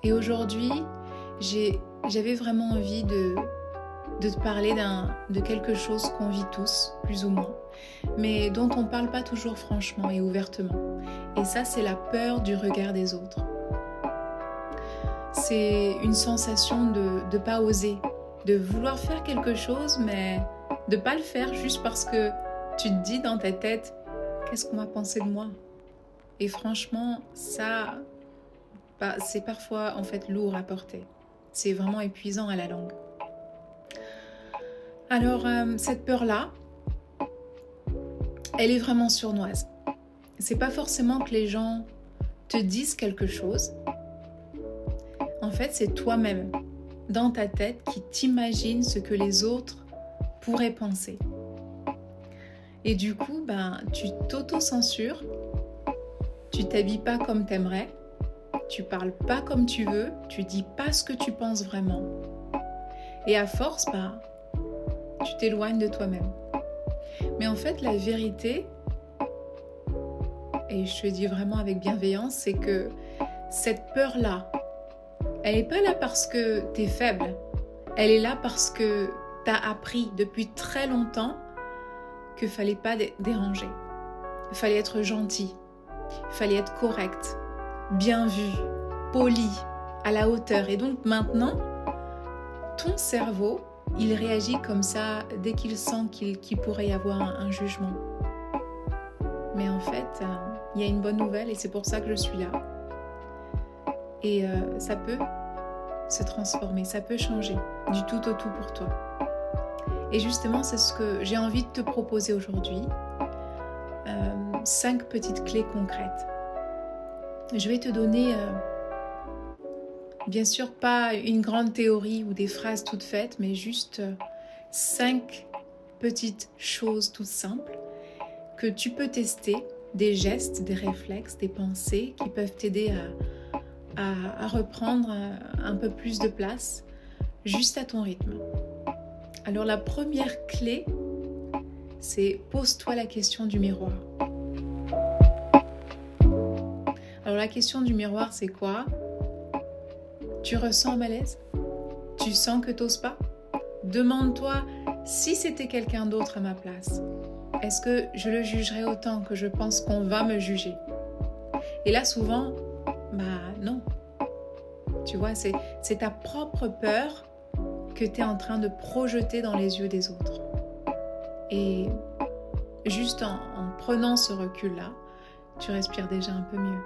Et aujourd'hui, j'avais vraiment envie de te parler de quelque chose qu'on vit tous, plus ou moins, mais dont on ne parle pas toujours franchement et ouvertement. Et ça, c'est la peur du regard des autres. C'est une sensation de ne pas oser, de vouloir faire quelque chose, mais de ne pas le faire juste parce que tu te dis dans ta tête, qu'est-ce qu'on va penser de moi? Et franchement, ça, c'est parfois en fait lourd à porter. C'est vraiment épuisant à la longue. Alors, cette peur-là, elle est vraiment sournoise. C'est pas forcément que les gens te disent quelque chose. En fait, c'est toi-même, dans ta tête, qui t'imagine ce que les autres pourraient penser. Et du coup, tu t'auto-censures, tu t'habilles pas comme t'aimerais, tu parles pas comme tu veux, tu dis pas ce que tu penses vraiment. Et à force, tu t'éloignes de toi-même. Mais en fait, la vérité, et je te dis vraiment avec bienveillance, c'est que cette peur-là, elle n'est pas là parce que tu es faible. Elle est là parce que tu as appris depuis très longtemps qu'il ne fallait pas déranger. Il fallait être gentil. Il fallait être correct, bien vu, poli, à la hauteur. Et donc maintenant, ton cerveau, il réagit comme ça dès qu'il sent qu'il pourrait y avoir un jugement. Mais en fait, il y a une bonne nouvelle et c'est pour ça que je suis là. Et ça peut se transformer, ça peut changer du tout au tout pour toi. Et justement, c'est ce que j'ai envie de te proposer aujourd'hui. 5 petites clés concrètes. Je vais te donner, bien sûr, pas une grande théorie ou des phrases toutes faites, mais juste 5 petites choses toutes simples que tu peux tester, des gestes, des réflexes, des pensées qui peuvent t'aider à reprendre un peu plus de place juste à ton rythme. Alors la première clé, c'est pose-toi la question du miroir. Alors la question du miroir, c'est quoi? Tu ressens un malaise? Tu sens que t'oses pas? Demande-toi si c'était quelqu'un d'autre à ma place. Est-ce que je le jugerais autant que je pense qu'on va me juger? Et là souvent, non. Tu vois, c'est ta propre peur que tu es en train de projeter dans les yeux des autres. Et juste en prenant ce recul-là, tu respires déjà un peu mieux.